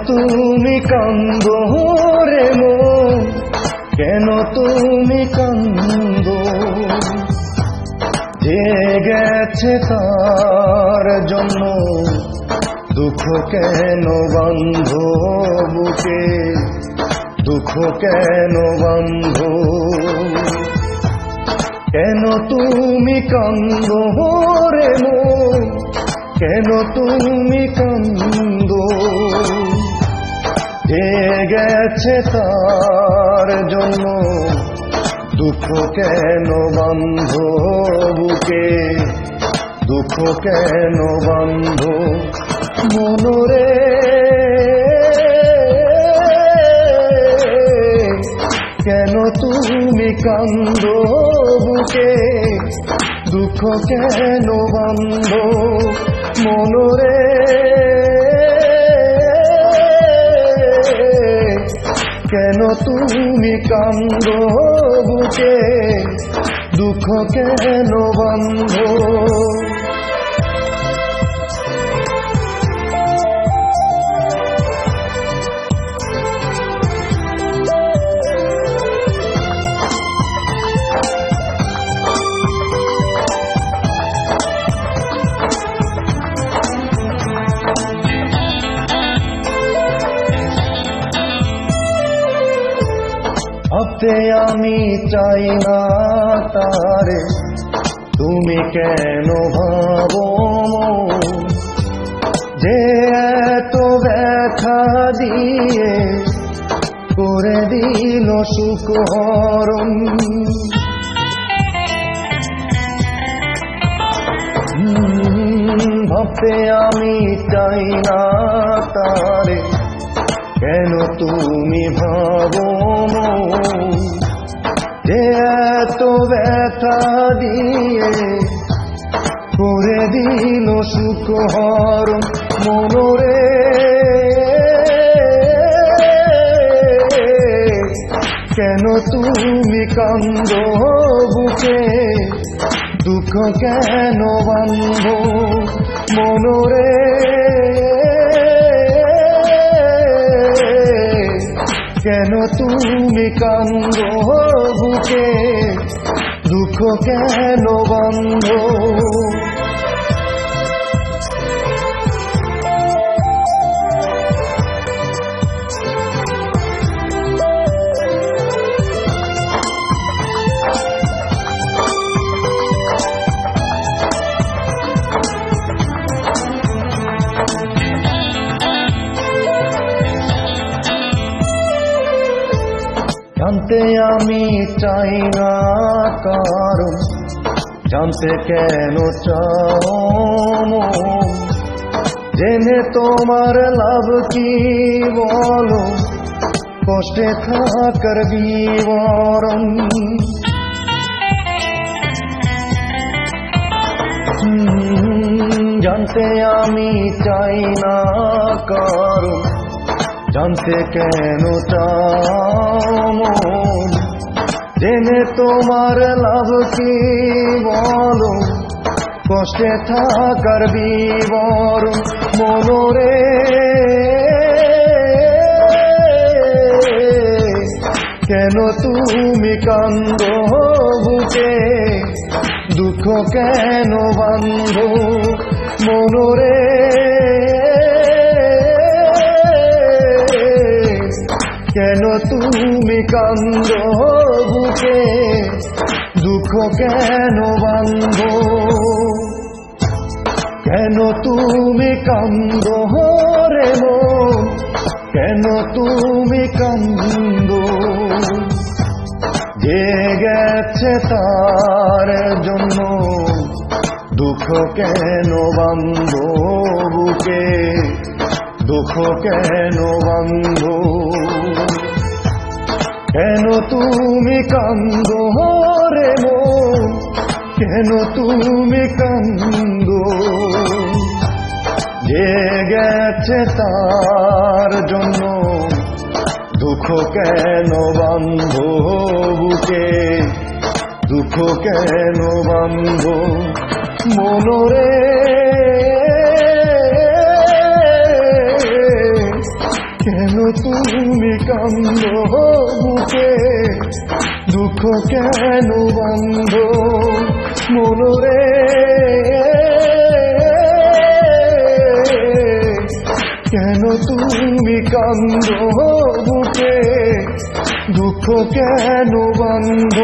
তুমি কান্দো রে মন, কেন তুমি কান্দো? যে গেছে তার জন্য দুঃখ কেন বাঁধো বুকে, দুঃখ কেন বাঁধো? কেন তুমি কান্দো রে মন, কেন তুমি কান্দো? যে গেছে তার জন্য দুঃখ কেন বাঁধো বুকে, দুঃখ কেন বাঁধো? মনরে কেন তুমি কান্দো বুকে, দুঃখ কেন বাঁধো? মনরে কেন তুমি কান্দো বুকে, দুঃখ কেন বাঁধো? ভাবতে আমি চাই না তারে, তুমি কেন ভাবো যে এত ব্যথা দিয়ে করে দিল সুখ হরণ? ভাবতে আমি চাই না তারে, কেন তুমি ভাবো যে এত ব্যথা দিয়ে করে দিল সুখ হরণ? মনরে কেন তুমি কান্দো বুকে, দুঃখ কেন বাঁধো? মনরে কেন তুমি কান্দো বুকে, দুঃখ কেন বাঁধো? জানতে আমি চাই না কারণ, জানতে কেন চাও? জেনে তোমার লাভ কি বলো, কষ্টে থাকার বিবরণ? জানতে আমি চাই না কারণ, জানতে কেন চাও? জেনে তোমার লাভ কি বলো, কষ্টে থাকার বিবরণ? মনরে কেন তুমি কান্দো বুকে, দুঃখ কেন বাঁধো? মনরে কেন তুমি কান্দো বুকে, দুঃখ কেন বাঁধো? কেন তুমি কান্দো রে মন, কেন তুমি কান্দো? যে গেছে তার জন্য দুঃখ কেন বাঁধো বুকে, দুঃখ কেন বাঁধো? কেন তুমি কান্দো রে মন, কেন তুমি কান্দো? যে গেছে তার জন্য দুঃখ কেন বাঁধো বুকে, দুঃখ কেন বাঁধো? মনরে কেন তুমি কান্দো বুকে, দুঃখ কেন বান্ধ মনরে, কেন তুমি কান্দো বুকে, দুঃখ কেন বান্ধ।